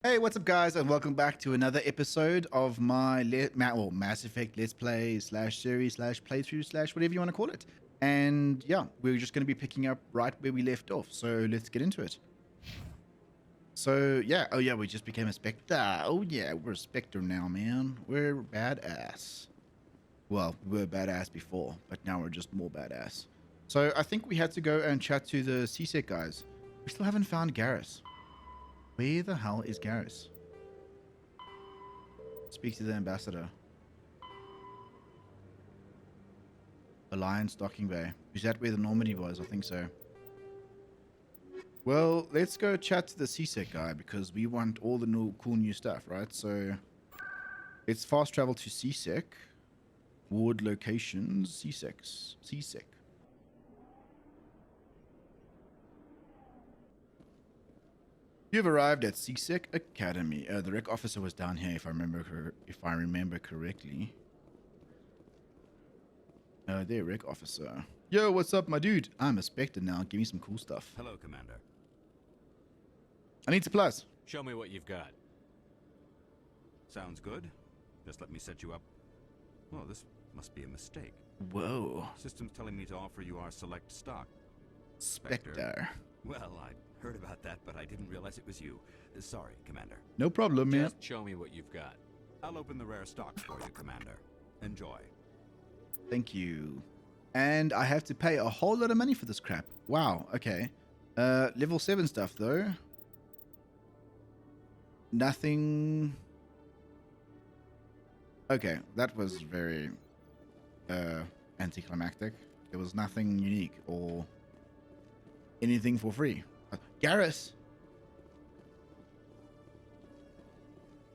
Hey, what's up, guys, and welcome back to another episode of my Mass Effect Let's Play slash series slash playthrough slash whatever you want to call it. And yeah, we're just going to be picking up right where we left off. So let's get into it. So yeah, oh yeah, we just became a Spectre. Oh yeah, we're a Spectre now, man. We're badass. Well, we were badass before, but now we're just more badass. So I think we had to go and chat to the CSEC guys. We still haven't found Garrus. Where the hell is Garrus? Speak to the ambassador. Alliance Docking Bay. Is that where the Normandy was? I think so. Well, let's go chat to the CSEC guy because we want all the cool new stuff, right? So let's fast travel to CSEC. Ward locations. CSEC. You've arrived at CSEC Academy. The rec officer was down here, if I remember correctly. There, rec officer. Yo, what's up, my dude? I'm a Spectre now. Give me some cool stuff. Hello, Commander. I need supplies. Show me what you've got. Sounds good. Just let me set you up. Oh, this must be a mistake. Whoa. System's telling me to offer you our select stock. Spectre. Well, I heard about that, but I didn't realize it was you. Sorry, Commander. No problem, man. Just show me what you've got. I'll open the rare stock for you, Commander. Enjoy. Thank you. And I have to pay a whole lot of money for this crap. Wow, okay. Level 7 stuff, though. Nothing... Okay, that was very anticlimactic. There was nothing unique or anything for free. Garrus!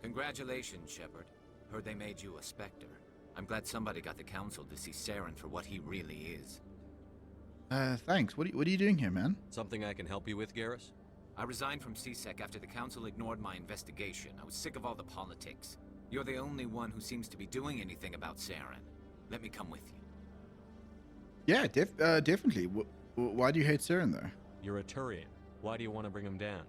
Congratulations, Shepard. Heard they made you a Spectre. I'm glad somebody got the Council to see Saren for what he really is. Thanks. What are you doing here, man? Something I can help you with, Garrus? I resigned from CSEC after the Council ignored my investigation. I was sick of all the politics. You're the only one who seems to be doing anything about Saren. Let me come with you. Yeah, definitely. Why do you hate Saren, though? You're a Turian. Why do you want to bring him down?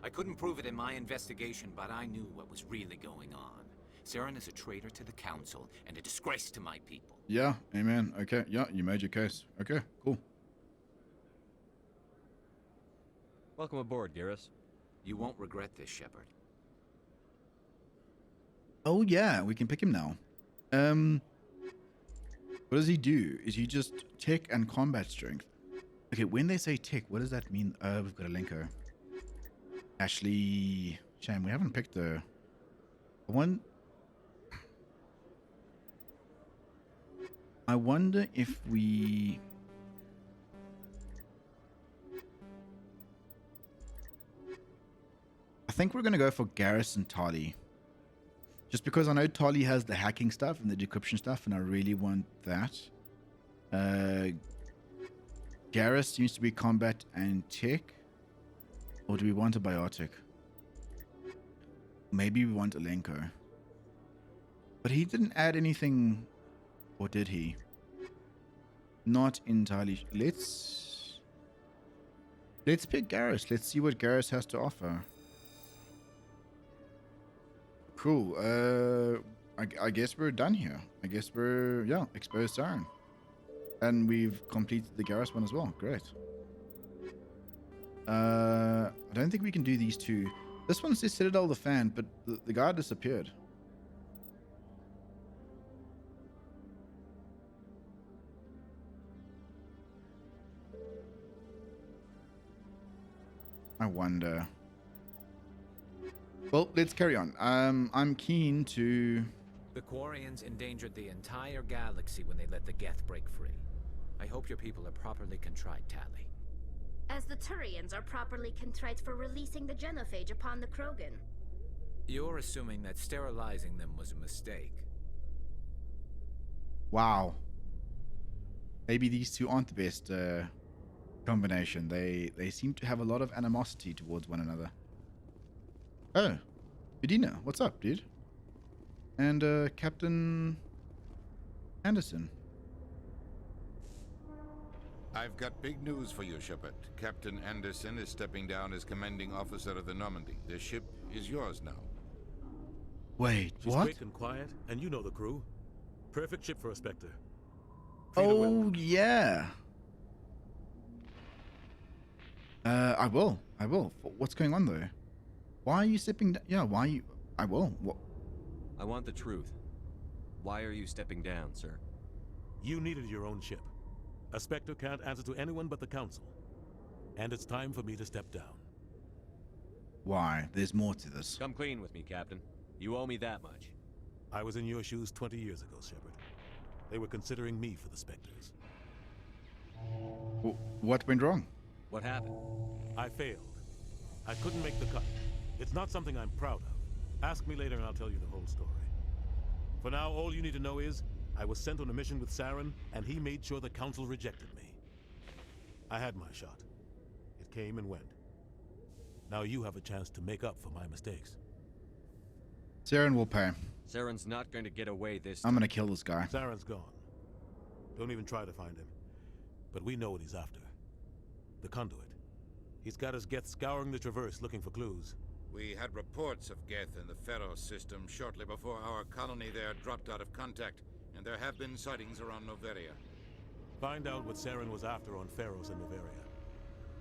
I couldn't prove it in my investigation, but I knew what was really going on. Saren is a traitor to the Council and a disgrace to my people. Yeah, amen. Okay, yeah, you made your case. Okay, cool. Welcome aboard, Garrus. You won't regret this, Shepard. Oh yeah, we can pick him now. What does he do? Is he just tech and combat strength? Okay, when they say tech, what does that mean? We've got a linker. Ashley... Shame, we haven't picked the one. I wonder if we... I think we're going to go for Garrus and Tali. Just because I know Tali has the hacking stuff and the decryption stuff, and I really want that. Garrus seems to be combat and tech. Or do we want a biotic? Maybe we want Alenko. But he didn't add anything, or did he? Not entirely. Let's pick Garrus. Let's see what Garrus has to offer. Cool. I guess we're done here. I guess we're, yeah, exposed Saren. And we've completed the Garrus one as well. Great. I don't think we can do these two. This one says Citadel the Fan, but the guy disappeared. I wonder. Well, let's carry on. I'm keen to... The Quarians endangered the entire galaxy when they let the Geth break free. I hope your people are properly contrite, Tali. As the Turians are properly contrite for releasing the genophage upon the Krogan. You're assuming that sterilizing them was a mistake. Wow. Maybe these two aren't the best combination. They seem to have a lot of animosity towards one another. Oh, Bedina, what's up, dude? And Captain Anderson. I've got big news for you, Shepard. Captain Anderson is stepping down as commanding officer of the Normandy. The ship is yours now. Wait, She's what? quick and quiet, and you know the crew. Perfect ship for a Spectre. Treat her well. Oh, yeah. I will. What's going on, though? Why are you stepping down? Yeah, why are you... I will. What? I want the truth. Why are you stepping down, sir? You needed your own ship. A Spectre can't answer to anyone but the Council. And it's time for me to step down. Why? There's more to this. Come clean with me, Captain. You owe me that much. I was in your shoes 20 years ago, Shepard. They were considering me for the Spectres. What went wrong? What happened? I failed. I couldn't make the cut. It's not something I'm proud of. Ask me later and I'll tell you the whole story. For now, all you need to know is, I was sent on a mission with Saren, and he made sure the Council rejected me. I had my shot. It came and went. Now you have a chance to make up for my mistakes. Saren will pay. Saren's not going to get away this I'm gonna kill this guy. Saren's gone. Don't even try to find him. But we know what he's after. The conduit. He's got his Geth scouring the Traverse looking for clues. We had reports of Geth in the Pharos system shortly before our colony there dropped out of contact, and there have been sightings around Noveria. Find out what Saren was after on Pharos and Noveria.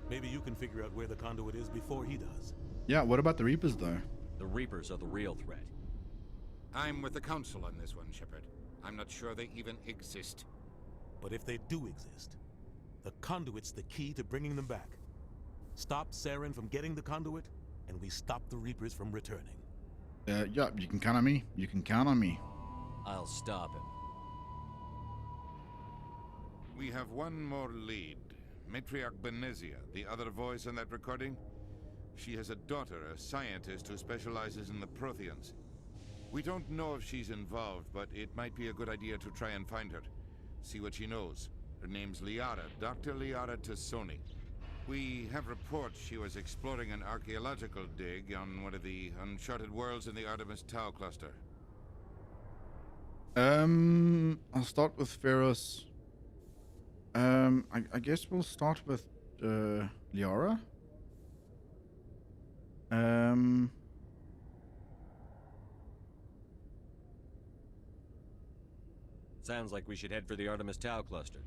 Maybe you can figure out where the conduit is before he does. Yeah, what about the Reapers, though? The Reapers are the real threat. I'm with the Council on this one, Shepard. I'm not sure they even exist. But if they do exist, the conduit's the key to bringing them back. Stop Saren from getting the conduit, and we stop the Reapers from returning. Yeah, you can count on me. You can count on me. I'll stop him. We have one more lead. Matriarch Benezia, the other voice in that recording. She has a daughter, a scientist who specializes in the Protheans. We don't know if she's involved, but it might be a good idea to try and find her. See what she knows. Her name's Liara, Dr. Liara Tassoni. We have reports she was exploring an archaeological dig on one of the uncharted worlds in the Artemis Tau cluster. I'll start with Pharos. I guess we'll start with Liara. Sounds like we should head for the Artemis Tau cluster.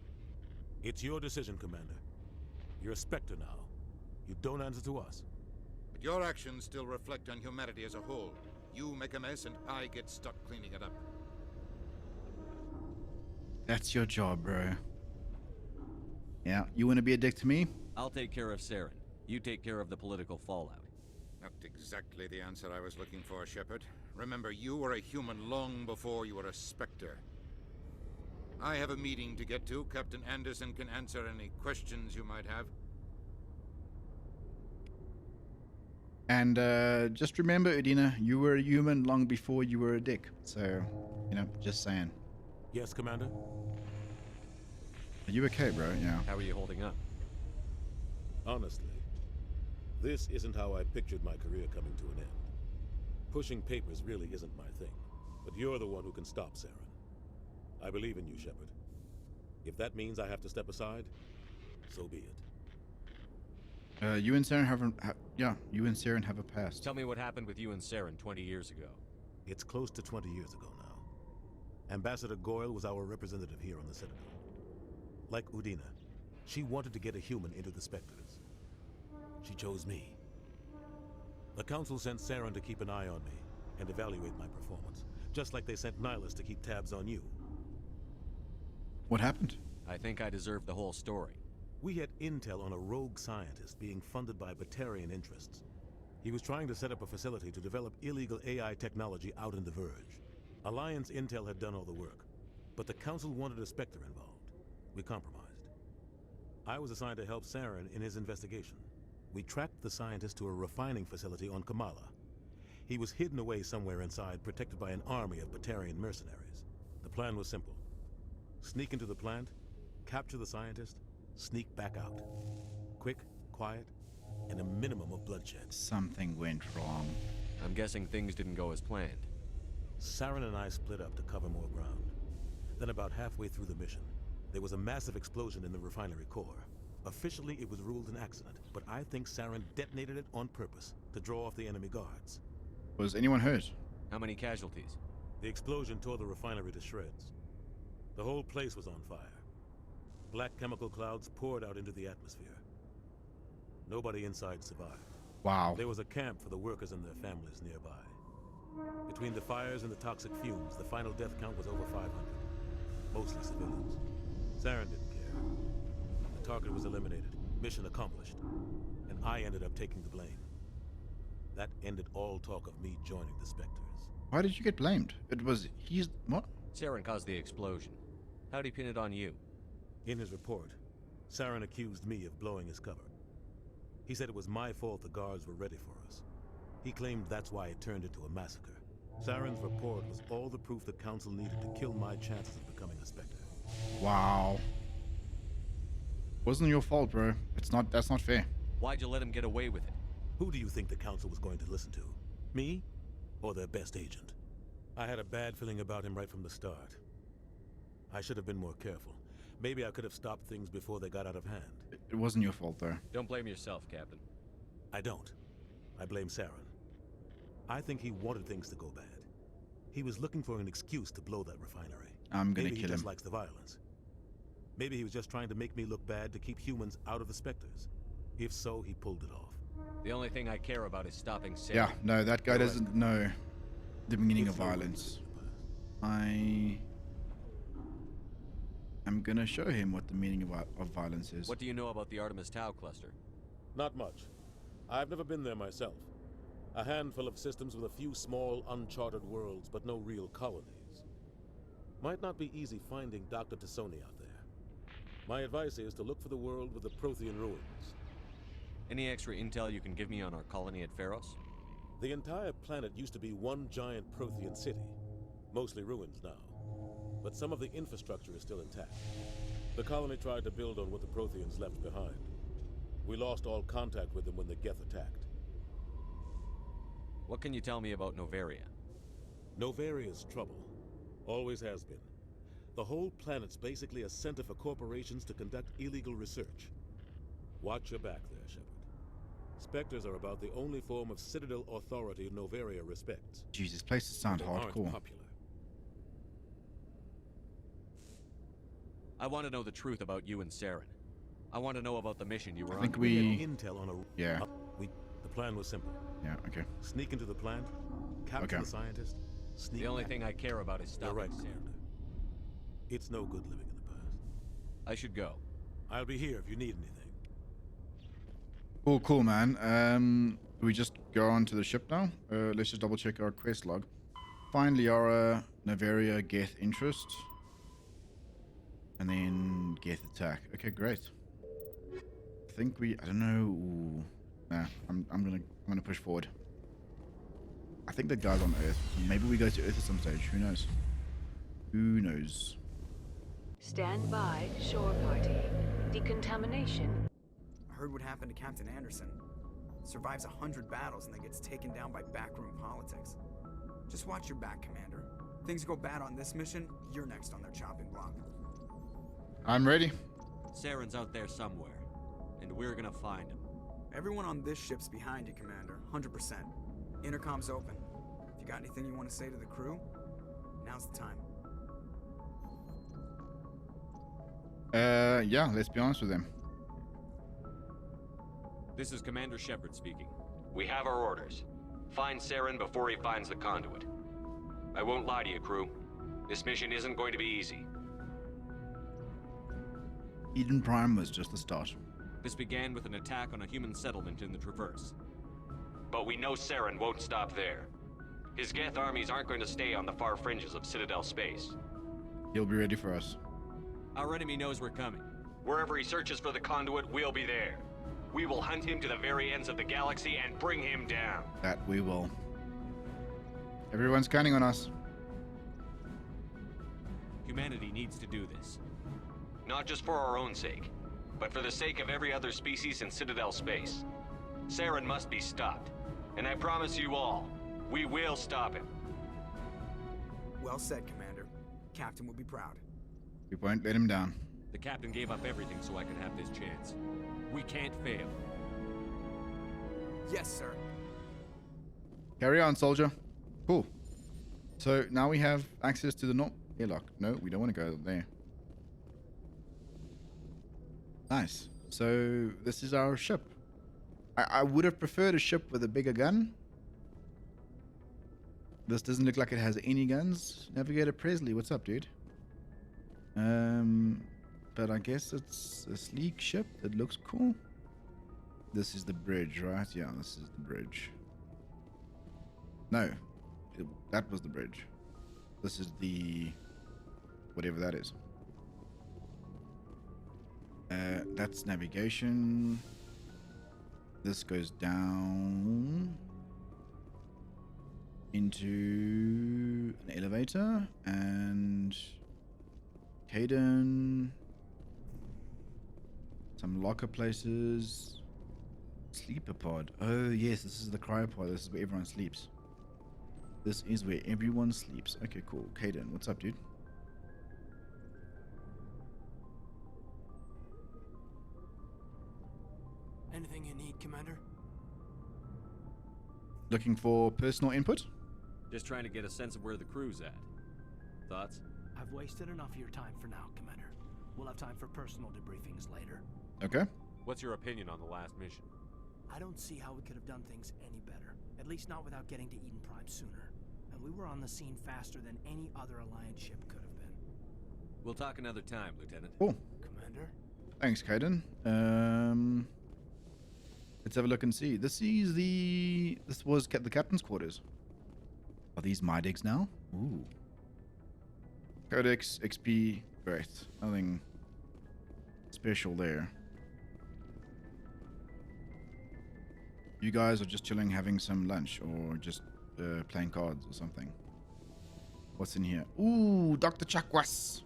It's your decision, Commander. You're a Spectre now. You don't answer to us. But your actions still reflect on humanity as a whole. You make a mess and I get stuck cleaning it up. That's your job, bro. Yeah, you want to be a dick to me? I'll take care of Saren. You take care of the political fallout. Not exactly the answer I was looking for, Shepard. Remember, you were a human long before you were a Spectre. I have a meeting to get to. Captain Anderson can answer any questions you might have. And just remember, Udina, you were a human long before you were a dick. So, just saying. Yes, Commander? Are you okay, bro? Yeah. How are you holding up? Honestly, this isn't how I pictured my career coming to an end. Pushing papers really isn't my thing, but you're the one who can stop Saren. I believe in you, Shepard. If that means I have to step aside, so be it. You and Saren you and Saren have a past. Tell me what happened with you and Saren 20 years ago. It's close to 20 years ago now. Ambassador Goyle was our representative here on the Citadel. Like Udina, she wanted to get a human into the Spectres. She chose me. The Council sent Saren to keep an eye on me and evaluate my performance, just like they sent Nihilus to keep tabs on you. What happened? I think I deserve the whole story. We had intel on a rogue scientist being funded by Batarian interests. He was trying to set up a facility to develop illegal AI technology out in the Verge. Alliance intel had done all the work, but the Council wanted a Spectre involved. We compromised. I was assigned to help Saren in his investigation. We tracked the scientist to a refining facility on Kamala. He was hidden away somewhere inside, protected by an army of Batarian mercenaries. The plan was simple. Sneak into the plant, capture the scientist, sneak back out. Quick, quiet, and a minimum of bloodshed. Something went wrong. I'm guessing things didn't go as planned. Saren and I split up to cover more ground. Then about halfway through the mission, there was a massive explosion in the refinery core. Officially, it was ruled an accident, but I think Saren detonated it on purpose to draw off the enemy guards. Was anyone hurt? How many casualties? The explosion tore the refinery to shreds. The whole place was on fire. Black chemical clouds poured out into the atmosphere. Nobody inside survived. Wow. There was a camp for the workers and their families nearby. Between the fires and the toxic fumes, the final death count was over 500. Mostly civilians. Saren didn't care. The target was eliminated, mission accomplished, and I ended up taking the blame. That ended all talk of me joining the Spectres. Why did you get blamed? It was he's what? Saren caused the explosion. How'd he pin it on you? In his report, Saren accused me of blowing his cover. He said it was my fault the guards were ready for us. He claimed that's why it turned into a massacre. Saren's report was all the proof the Council needed to kill my chances of becoming a Spectre. Wow. Wasn't your fault, bro. That's not fair. Why'd you let him get away with it? Who do you think the Council was going to listen to? Me? Or their best agent? I had a bad feeling about him right from the start. I should have been more careful. Maybe I could have stopped things before they got out of hand. It wasn't your fault, though. Don't blame yourself, Captain. I don't. I blame Saren. I think he wanted things to go bad. He was looking for an excuse to blow that refinery. I'm gonna Maybe kill he just him. likes the violence. Maybe he was just trying to make me look bad to keep humans out of the Spectres. If so, he pulled it off. The only thing I care about is stopping Saren. Yeah, no, that guy Correct. doesn't know the meaning of It's no good violence. to live in the past. I'm gonna show him what the meaning of violence is. What do you know about the Artemis Tau cluster? Not much. I've never been there myself. A handful of systems with a few small, uncharted worlds, but no real colonies. Might not be easy finding Dr. Tassoni out there. My advice is to look for the world with the Prothean ruins. Any extra intel you can give me on our colony at Pharos? The entire planet used to be one giant Prothean city. Mostly ruins now. But some of the infrastructure is still intact. The colony tried to build on what the Protheans left behind. We lost all contact with them when the Geth attacked. What can you tell me about Noveria? Novaria's trouble. Always has been. The whole planet's basically a center for corporations to conduct illegal research. Watch your back there, Shepard. Spectres are about the only form of Citadel authority Noveria respects. Jesus, places sound They aren't hardcore. popular. I want to know the truth about you and Saren. I want to know about the mission you were I on. think Had we. intel on a... Yeah. The plan was simple. Yeah. Okay. Sneak into the plant, capture Okay. the scientist, sneak The only back. thing I care about is You're stopping right, Saren. Commander. It's no good living in the past. I should go. I'll be here if you need anything. Cool, man. Do we just go on to the ship now? Let's just double check our quest log. Find Liara, Noveria, Geth interest. And then Geth attack. Okay, great. I think I don't know. Ooh. Nah, I'm gonna push forward. I think that guy's on Earth. Maybe we go to Earth at some stage. Who knows? Who knows? Stand by, shore party. Decontamination. I heard what happened to Captain Anderson. Survives 100 battles and then gets taken down by backroom politics. Just watch your back, Commander. Things go bad on this mission, you're next on their chopping block. I'm ready. Saren's out there somewhere, and we're gonna find him. Everyone on this ship's behind you, Commander. 100%. Intercom's open. If you got anything you want to say to the crew, now's the time. Yeah, let's be honest with them. This is Commander Shepard speaking. We have our orders. Find Saren before he finds the conduit. I won't lie to you, crew. This mission isn't going to be easy. Eden Prime was just the start. This began with an attack on a human settlement in the Traverse. But we know Saren won't stop there. His Geth armies aren't going to stay on the far fringes of Citadel space. He'll be ready for us. Our enemy knows we're coming. Wherever he searches for the conduit, we'll be there. We will hunt him to the very ends of the galaxy and bring him down. That we will. Everyone's counting on us. Humanity needs to do this. Not just for our own sake, but for the sake of every other species in Citadel space. Saren must be stopped. And I promise you all, we will stop him. Well said, Commander. Captain will be proud. We won't let him down. The captain gave up everything so I could have this chance. We can't fail. Yes, sir. Carry on, soldier. Cool. So now we have access to the airlock. No, we don't want to go there. Nice. So this is our ship. I would have preferred a ship with a bigger gun. This doesn't look like it has any guns. Navigator Presley, what's up, dude? But I guess it's a sleek ship that looks cool. This is the bridge, right? Yeah, this is the bridge. No, that was the bridge. This is the whatever that is. That's navigation. This goes down into an elevator and Caden. Some locker places. Sleeper pod. Oh yes, this is the cryopod. This is where everyone sleeps. This is where everyone sleeps. Okay, cool. Caden, what's up, dude? Anything you need, Commander? Looking for personal input? Just trying to get a sense of where the crew's at. Thoughts? I've wasted enough of your time for now, Commander. We'll have time for personal debriefings later. Okay. What's your opinion on the last mission? I don't see how we could have done things any better. At least not without getting to Eden Prime sooner. And we were on the scene faster than any other Alliance ship could have been. We'll talk another time, Lieutenant. Cool. Commander? Thanks, Caden. Let's have a look and see. This was the captain's quarters. Are these my digs now? Ooh. Codex, XP, great. Nothing special there. You guys are just chilling, having some lunch, or just playing cards or something. What's in here? Ooh, Dr. Chakwas.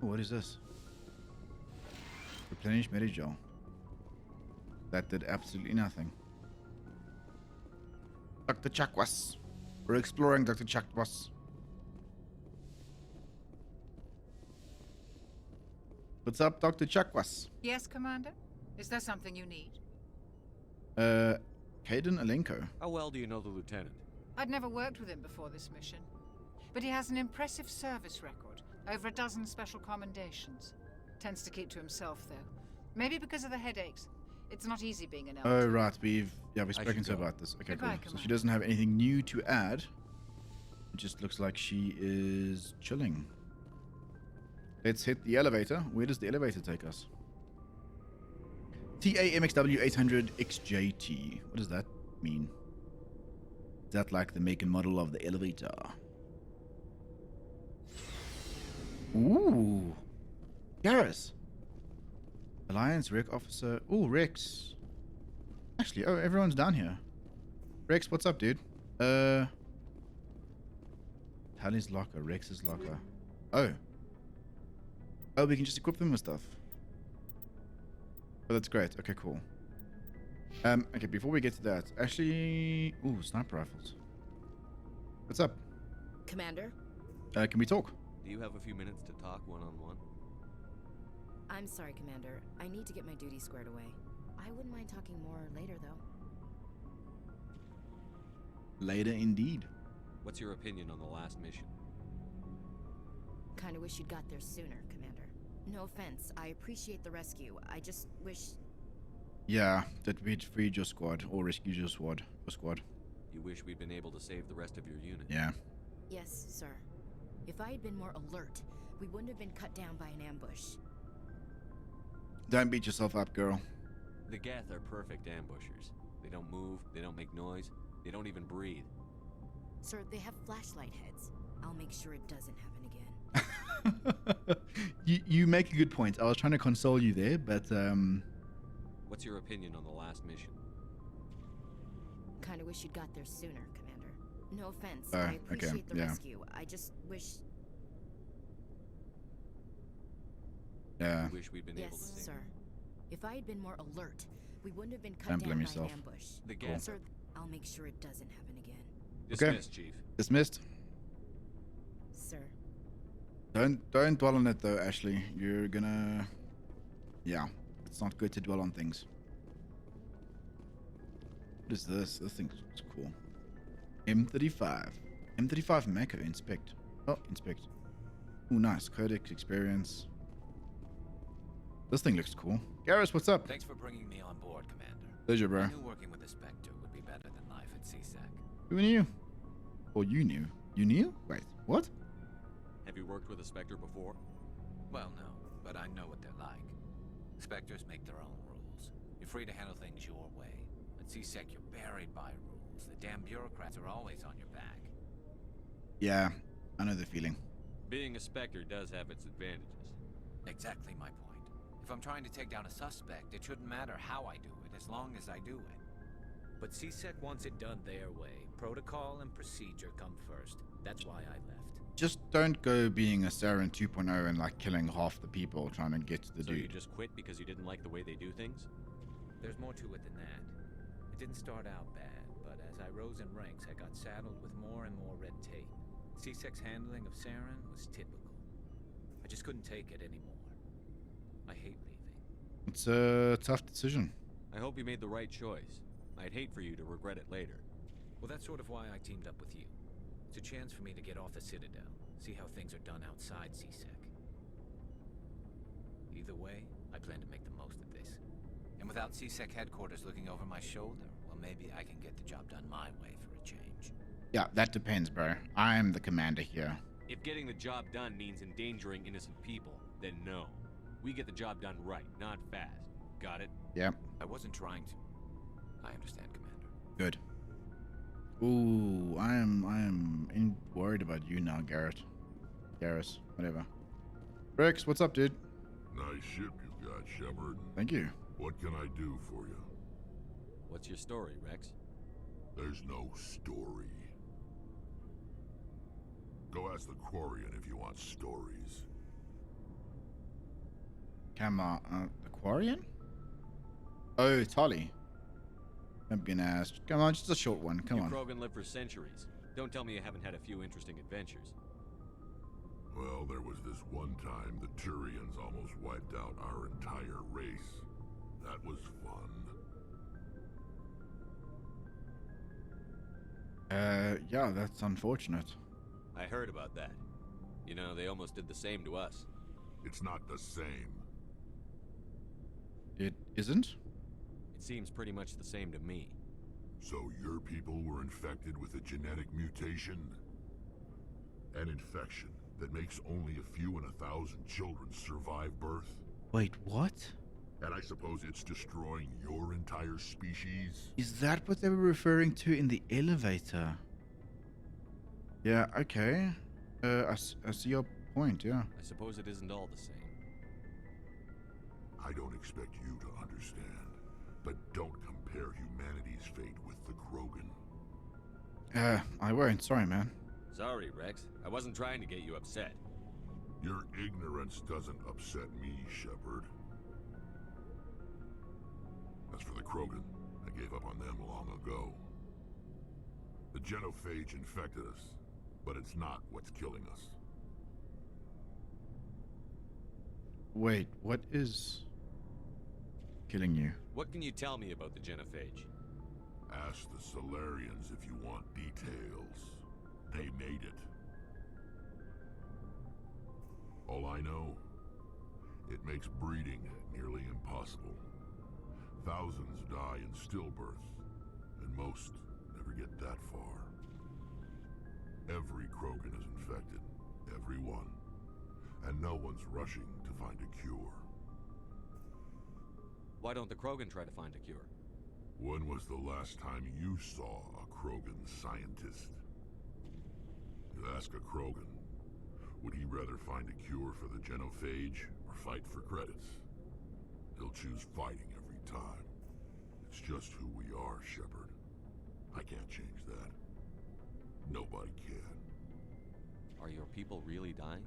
Oh, what is this? Replenish Medigel. That did absolutely nothing. Dr. Chakwas. We're exploring Dr. Chakwas. What's up, Dr. Chakwas? Yes, Commander? Is there something you need? Caden Alenko. How well do you know the Lieutenant? I'd never worked with him before this mission. But he has an impressive service record. Over a dozen special commendations. Tends to keep to himself, though. Maybe because of the headaches. It's not easy being an elder. Oh, right. We've spoken to her about this. Okay, Goodbye, cool. So she doesn't have anything new to add. It just looks like she is chilling. Let's hit the elevator. Where does the elevator take us? TAMXW 800 XJT. What does that mean? Is that like the make and model of the elevator? Ooh. Garrus. Alliance Rec Officer. Ooh, Rex. Actually, oh, everyone's down here. Rex, what's up, dude? Tally's locker. Rex's locker. Oh. Oh, we can just equip them with stuff. Oh, that's great. Okay, cool. Okay, before we get to that, actually... Ooh, sniper rifles. What's up? Commander? Can we talk? Do you have a few minutes to talk one-on-one? I'm sorry, Commander. I need to get my duties squared away. I wouldn't mind talking more later, though. Later, indeed. What's your opinion on the last mission? Kinda wish you'd got there sooner, Commander. No offense, I appreciate the rescue. I just wish... Yeah, that we'd freed your squad, or rescued your squad. You wish we'd been able to save the rest of your unit? Yeah. Yes, sir. If I had been more alert, we wouldn't have been cut down by an ambush. Don't beat yourself up, girl. The Geth are perfect ambushers. They don't move, they don't make noise, they don't even breathe. Sir, they have flashlight heads. I'll make sure it doesn't happen again. You make a good point. I was trying to console you there, but What's your opinion on the last mission? Kinda wish you'd got there sooner, Commander. No offense, Oh, I appreciate okay, the yeah. rescue. I just wish... Yeah. You wish we'd been able to Yes, save sir. If I had been more alert, we wouldn't have been cut Don't down blame by yourself. an ambush. The Cool. Geth. Sir, I'll make sure it doesn't happen again. Dismissed, Chief. Dismissed. Sir. Don't dwell on it though, Ashley. You're gonna... Yeah. It's not good to dwell on things. What is this? This thing's cool. M35. M35 Mako. Inspect. Oh, inspect. Ooh, nice. Codex experience. This thing looks cool. Garrus, what's up? Thanks for bringing me on board, Commander. Pleasure, bro. I knew working with the Spectre would be better than life at CSEC. Who knew? Or you knew? You knew? Wait, what? Have you worked with a Spectre before? Well, no, but I know what they're like. Spectres make their own rules. You're free to handle things your way. At CSEC, you're buried by rules. The damn bureaucrats are always on your back. Yeah, I know the feeling. Being a Spectre does have its advantages. Exactly my point. If I'm trying to take down a suspect, it shouldn't matter how I do it, as long as I do it. But CSEC wants it done their way. Protocol and procedure come first. That's why I left. Just don't go being a Saren 2.0 and like killing half the people trying to get to the So dude. you just quit because you didn't like the way they do things? There's more to it than that. It didn't start out bad, but as I rose in ranks, I got saddled with more and more red tape. CSEC's handling of Saren was typical. I just couldn't take it anymore. I hate leaving. It's a tough decision. I hope you made the right choice. I'd hate for you to regret it later. Well, that's sort of why I teamed up with you. It's a chance for me to get off the Citadel, see how things are done outside CSEC. Either way, I plan to make the most of this. And without CSEC headquarters looking over my shoulder, well, maybe I can get the job done my way for a change. Yeah, that depends, bro. I'm the commander here. If getting the job done means endangering innocent people, then no. We get the job done right, not fast. Got it? Yep. I wasn't trying to. I understand, Commander. Good. Ooh, I am worried about you now, Garrus, whatever. Rex, what's up, dude? Nice ship you got, Shepard. Thank you. What can I do for you? What's your story, Rex? There's no story. Go ask the Quarian if you want stories. Come on, the Quarian? Oh, Tolly. I've been asked. Come on, just a short one. Come on. Krogan lived for centuries. Don't tell me you haven't had a few interesting adventures. Well, there was this one time the Turians almost wiped out our entire race. That was fun. Yeah, that's unfortunate. I heard about that. You know, they almost did the same to us. It's not the same. It isn't? It seems pretty much the same to me. So your people were infected with a genetic mutation? An infection that makes only a few in 1,000 children survive birth? Wait, what? And I suppose it's destroying your entire species? Is that what they were referring to in the elevator? Yeah, okay. I see your point, yeah. I suppose it isn't all the same. I don't expect you to understand, but don't compare humanity's fate with the Krogan. I won't. Sorry, man. Sorry, Rex. I wasn't trying to get you upset. Your ignorance doesn't upset me, Shepard. As for the Krogan, I gave up on them long ago. The genophage infected us, but it's not what's killing us. Wait, what is killing you? What can you tell me about the genophage? Ask the Solarians if you want details. They made it. All I know, it makes breeding nearly impossible. Thousands die in stillbirth, and most never get that far. Every Krogan is infected, every one, and no one's rushing to find a cure. Why don't the Krogan try to find a cure? When was the last time you saw a Krogan scientist? You ask a Krogan, would he rather find a cure for the genophage or fight for credits? He'll choose fighting every time. It's just who we are, Shepard. I can't change that. Nobody can. Are your people really dying?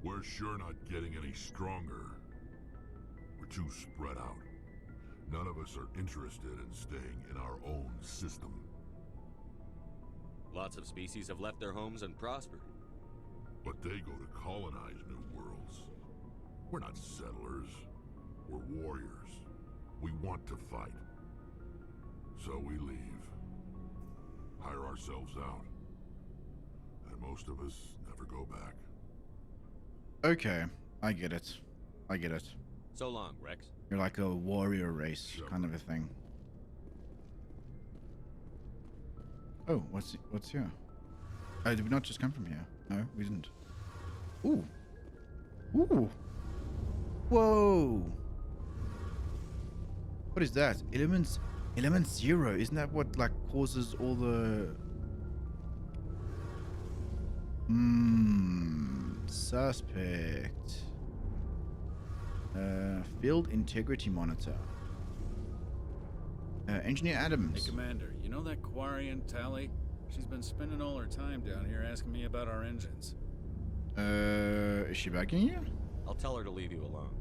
We're sure not getting any stronger. We're too spread out. None of us are interested in staying in our own system. Lots of species have left their homes and prospered. But they go to colonize new worlds. We're not settlers. We're warriors. We want to fight. So we leave. hire ourselves out. And most of us never go back. Okay, I get it. I get it. So long, Rex. You're like a warrior race kind of a thing. Oh, what's here? Oh, did we not just come from here? No, we didn't. Ooh. Ooh. Whoa. What is that? Element 0. Isn't that what like causes all the suspect. Field integrity monitor. Engineer Adams. Hey, Commander, you know that Quarian Tally? She's been spending all her time down here asking me about our engines. Is she bugging you? I'll tell her to leave you alone.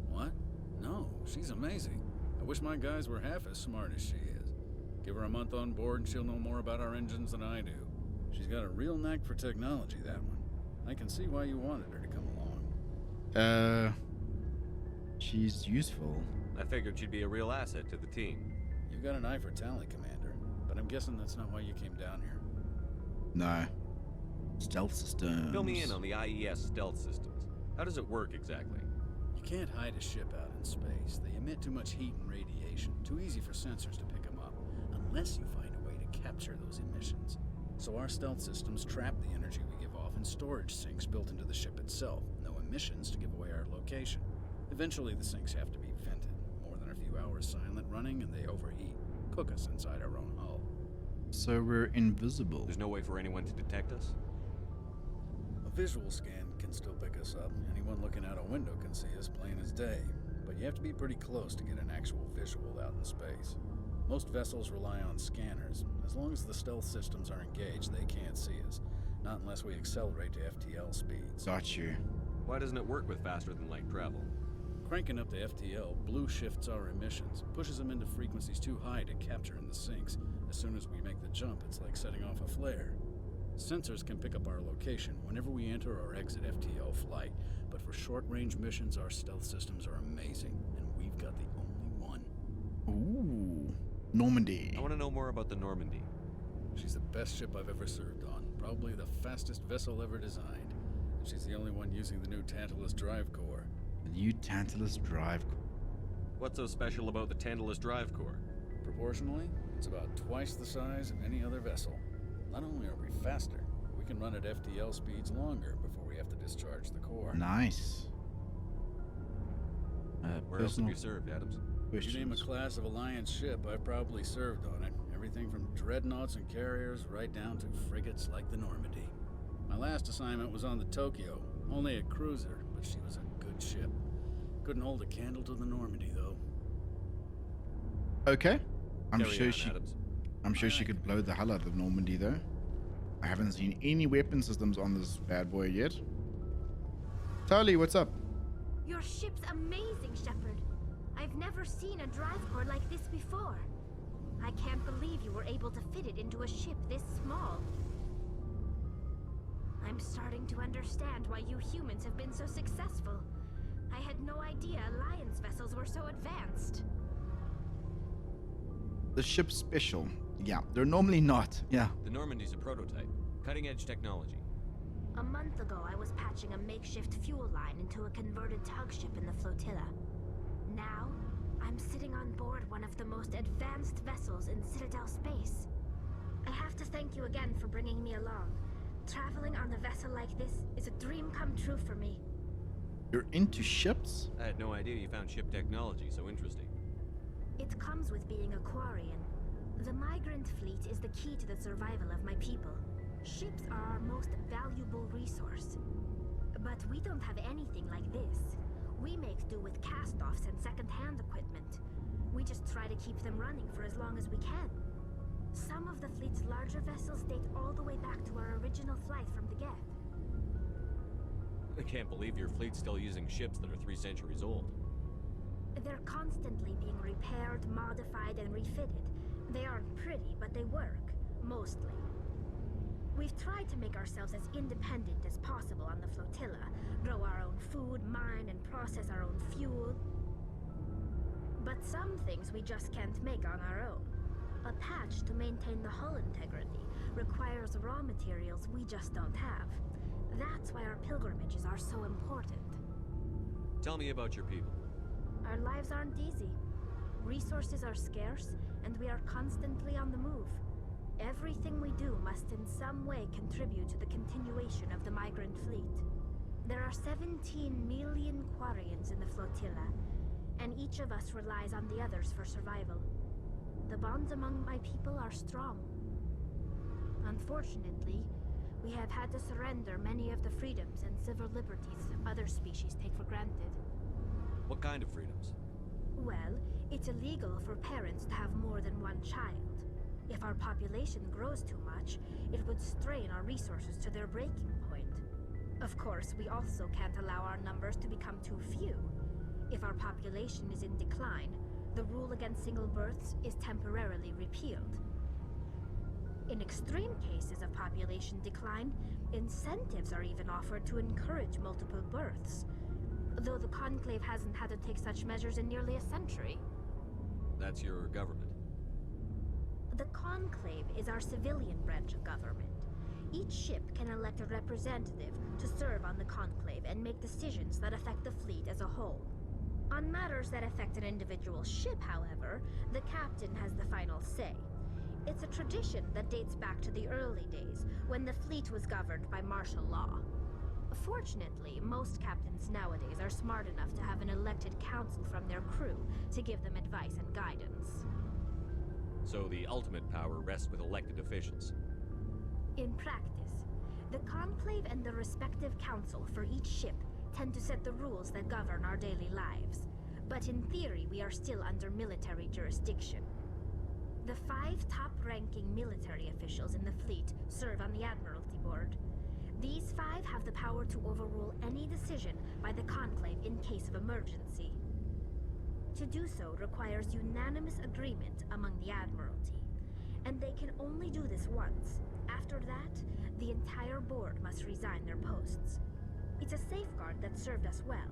What? No, she's amazing. I wish my guys were half as smart as she is. Give her a month on board and she'll know more about our engines than I do. She's got a real knack for technology, that one. I can see why you wanted her to come along. She's useful. I figured she'd be a real asset to the team. You've got an eye for Tally, Commander, but I'm guessing that's not why you came down here. No. Stealth systems. Fill me in on the IES stealth systems. How does it work exactly? You can't hide a ship out in space. They emit too much heat and radiation. Too easy for sensors to pick them up, unless you find a way to capture those emissions. So our stealth systems trap the energy we give off in storage sinks built into the ship itself. No emissions to give away our location. Eventually the sinks have to be vented. More than a few hours silent running and they overheat. Cook us inside our own hull. So we're invisible. There's no way for anyone to detect us? A visual scan can still pick us up. Anyone looking out a window can see us plain as day. But you have to be pretty close to get an actual visual out in space. Most vessels rely on scanners. As long as the stealth systems are engaged, they can't see us. Not unless we accelerate to FTL speeds. Got you. Why doesn't it work with faster than light travel? Cranking up to FTL, blue shifts our emissions, pushes them into frequencies too high to capture in the sinks. As soon as we make the jump, it's like setting off a flare. Sensors can pick up our location whenever we enter or exit FTL flight, but for short-range missions, our stealth systems are amazing, and we've got the only one. Ooh, Normandy. I want to know more about the Normandy. She's the best ship I've ever served on, probably the fastest vessel ever designed. And she's the only one using the new Tantalus drive core. The new Tantalus drive core. What's so special about the Tantalus drive core? Proportionally, it's about twice the size of any other vessel. Not only are we faster, we can run at FTL speeds longer before we have to discharge the core. Nice. Where else have you served, Adams? If you name a class of Alliance ship, I've probably served on it. Everything from dreadnoughts and carriers right down to frigates like the Normandy. My last assignment was on the Tokyo, only a cruiser, but she was a good ship. Couldn't hold a candle to the Normandy, though. Okay. I'm Carry sure on, she Adams. I'm sure she could blow the hell out of Normandy, though. I haven't seen any weapon systems on this bad boy yet. Tali, what's up? Your ship's amazing, Shepard. I've never seen a drive core like this before. I can't believe you were able to fit it into a ship this small. I'm starting to understand why you humans have been so successful. I had no idea Alliance vessels were so advanced. The ship's special. Yeah, they're normally not. Yeah. The Normandy's a prototype. Cutting-edge technology. A month ago, I was patching a makeshift fuel line into a converted tug ship in the flotilla. Now, I'm sitting on board one of the most advanced vessels in Citadel space. I have to thank you again for bringing me along. Traveling on a vessel like this is a dream come true for me. You're into ships? I had no idea you found ship technology so interesting. It comes with being a Quarian. The migrant fleet is the key to the survival of my people. Ships are our most valuable resource. But we don't have anything like this. We make do with cast-offs and second-hand equipment. We just try to keep them running for as long as we can. Some of the fleet's larger vessels date all the way back to our original flight from the Geth. I can't believe your fleet's still using ships that are 3 centuries old. They're constantly being repaired, modified, and refitted. They aren't pretty, but they work, mostly. We've tried to make ourselves as independent as possible on the flotilla, grow our own food, mine, and process our own fuel. But some things we just can't make on our own. A patch to maintain the hull integrity requires raw materials we just don't have. That's why our pilgrimages are so important. Tell me about your people. Our lives aren't easy. Resources are scarce, and we are constantly on the move. Everything we do must in some way contribute to the continuation of the migrant fleet. There are 17 million Quarians in the flotilla, and each of us relies on the others for survival. The bonds among my people are strong. Unfortunately, we have had to surrender many of the freedoms and civil liberties other species take for granted. What kind of freedoms? Well, it's illegal for parents to have more than one child. If our population grows too much, it would strain our resources to their breaking point. Of course, we also can't allow our numbers to become too few. If our population is in decline, the rule against single births is temporarily repealed. In extreme cases of population decline, incentives are even offered to encourage multiple births, though the Conclave hasn't had to take such measures in nearly a century. That's your government. The Conclave is our civilian branch of government. Each ship can elect a representative to serve on the Conclave and make decisions that affect the fleet as a whole. On matters that affect an individual ship, however, the captain has the final say. It's a tradition that dates back to the early days, when the fleet was governed by martial law. Fortunately, most captains nowadays are smart enough to have an elected council from their crew to give them advice and guidance. So the ultimate power rests with elected officials. In practice, the Conclave and the respective council for each ship tend to set the rules that govern our daily lives. But in theory, we are still under military jurisdiction. The 5 top-ranking military officials in the fleet serve on the Admiralty Board. These 5 have the power to overrule any decision by the Conclave in case of emergency. To do so requires unanimous agreement among the Admiralty, and they can only do this once. After that, the entire board must resign their posts. It's a safeguard that served us well.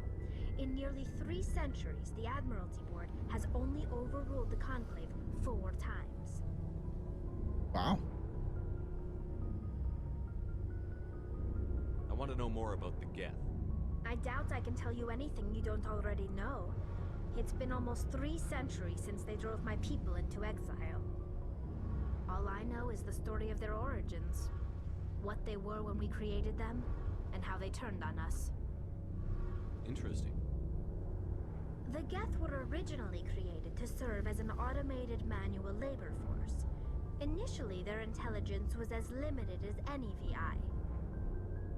In nearly 3 centuries, the Admiralty Board has only overruled the Conclave 4 times. Wow. I want to know more about the Geth. I doubt I can tell you anything you don't already know. It's been almost 3 centuries since they drove my people into exile. All I know is the story of their origins, what they were when we created them, and how they turned on us. Interesting. The Geth were originally created to serve as an automated manual labor force. Initially, their intelligence was as limited as any VI.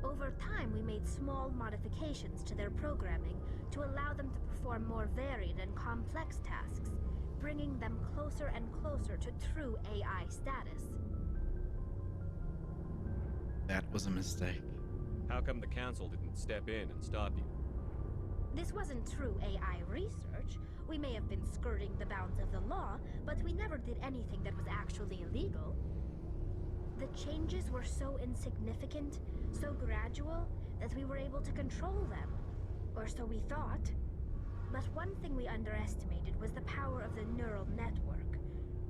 Over time, we made small modifications to their programming to allow them to perform more varied and complex tasks, bringing them closer and closer to true AI status. That was a mistake. How come the Council didn't step in and stop you? This wasn't true AI research. We may have been skirting the bounds of the law, but we never did anything that was actually illegal. The changes were so insignificant, so gradual, that we were able to control them. Or so we thought. But one thing we underestimated was the power of the neural network.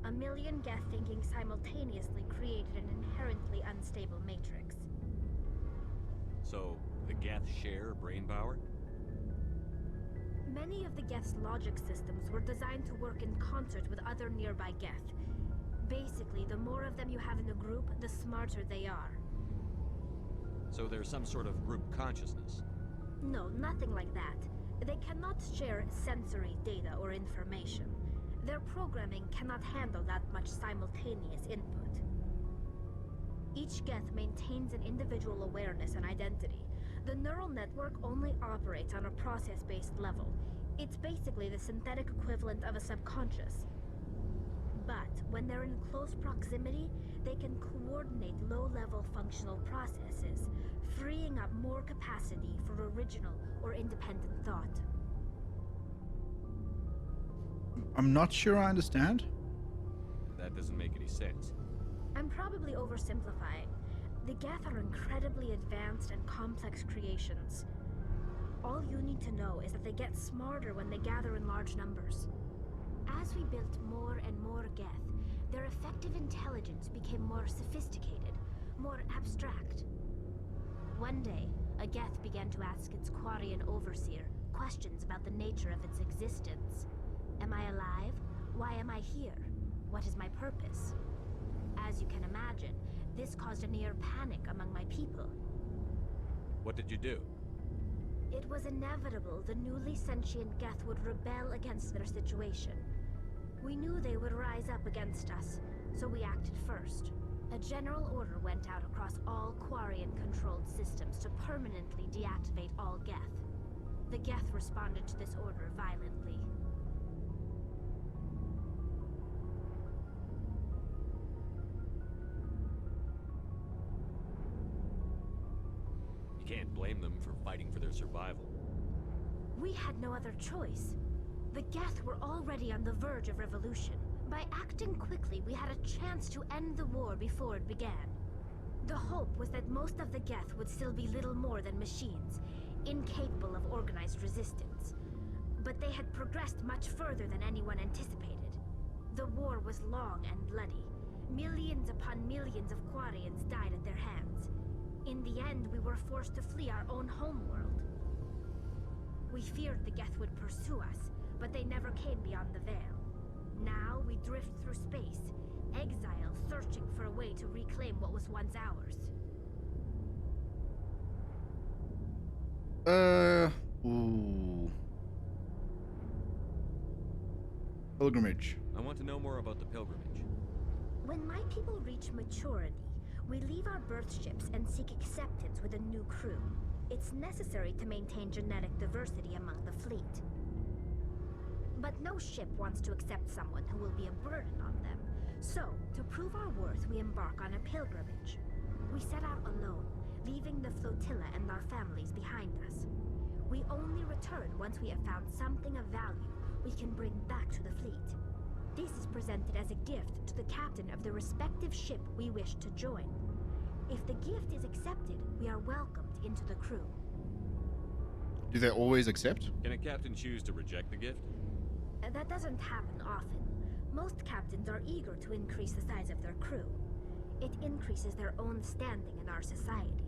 A million Geth thinking simultaneously created an inherently unstable matrix. So, the Geth share brain power? Many of the Geth's logic systems were designed to work in concert with other nearby Geth. Basically, the more of them you have in a group, the smarter they are. So there's some sort of group consciousness? No, nothing like that. They cannot share sensory data or information. Their programming cannot handle that much simultaneous input. Each Geth maintains an individual awareness and identity. The neural network only operates on a process-based level. It's basically the synthetic equivalent of a subconscious. But when they're in close proximity, they can coordinate low-level functional processes, freeing up more capacity for original or independent thought. I'm not sure I understand. That doesn't make any sense. I'm probably oversimplifying. The Geth are incredibly advanced and complex creations. All you need to know is that they get smarter when they gather in large numbers. As we built more and more Geth, their effective intelligence became more sophisticated, more abstract. One day, a Geth began to ask its Quarian overseer questions about the nature of its existence. Am I alive? Why am I here? What is my purpose? As you can imagine, this caused a near panic among my people. What did you do? It was inevitable the newly sentient Geth would rebel against their situation. We knew they would rise up against us, so we acted first. A general order went out across all Quarian-controlled systems to permanently deactivate all Geth. The Geth responded to this order violently. You can't blame them for fighting for their survival. We had no other choice. The Geth were already on the verge of revolution. By acting quickly, we had a chance to end the war before it began. The hope was that most of the Geth would still be little more than machines, incapable of organized resistance. But they had progressed much further than anyone anticipated. The war was long and bloody. Millions upon millions of Quarians died at their hands. In the end, we were forced to flee our own homeworld. We feared the Geth would pursue us, but they never came beyond the veil. Now we drift through space, exile, searching for a way to reclaim what was once ours. Ooh. Pilgrimage. I want to know more about the pilgrimage. When my people reach maturity, we leave our birth ships and seek acceptance with a new crew. It's necessary to maintain genetic diversity among the fleet. But no ship wants to accept someone who will be a burden on them. So, to prove our worth, we embark on a pilgrimage. We set out alone, leaving the flotilla and our families behind us. We only return once we have found something of value we can bring back to the fleet. This is presented as a gift to the captain of the respective ship we wish to join. If the gift is accepted, we are welcomed into the crew. Do they always accept? Can a captain choose to reject the gift? That doesn't happen often. Most captains are eager to increase the size of their crew. It increases their own standing in our society.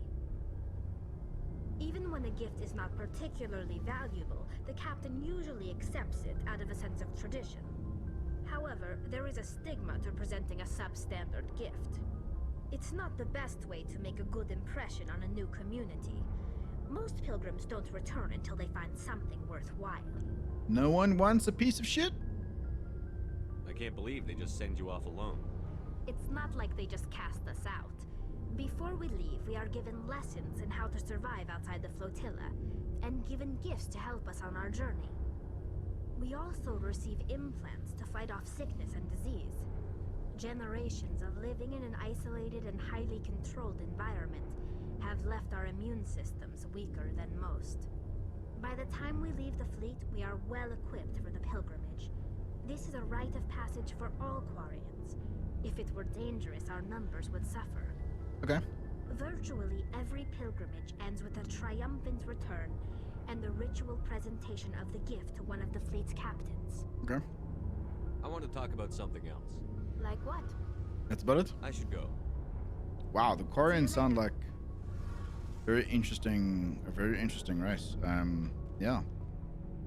Even when a gift is not particularly valuable, the captain usually accepts it out of a sense of tradition. However, there is a stigma to presenting a substandard gift. It's not the best way to make a good impression on a new community. Most pilgrims don't return until they find something worthwhile. No one wants a piece of shit? I can't believe they just send you off alone. It's not like they just cast us out. Before we leave, we are given lessons in how to survive outside the flotilla, and given gifts to help us on our journey. We also receive implants to fight off sickness and disease. Generations of living in an isolated and highly controlled environment have left our immune systems weaker than most. By the time we leave the fleet, we are well equipped for the pilgrimage. This is a rite of passage for all Quarians. If it were dangerous, our numbers would suffer. Okay. Virtually every pilgrimage ends with a triumphant return and the ritual presentation of the gift to one of the fleet's captains. Okay. I want to talk about something else. Like what? That's about it? I should go. Wow, the Quarians sound like a very interesting race. Yeah.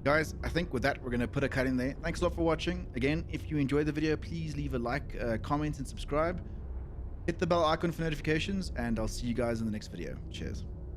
Guys, I think with that, we're going to put a cut in there. Thanks a lot for watching. Again, if you enjoyed the video, please leave a like, comment, and subscribe. Hit the bell icon for notifications, and I'll see you guys in the next video. Cheers.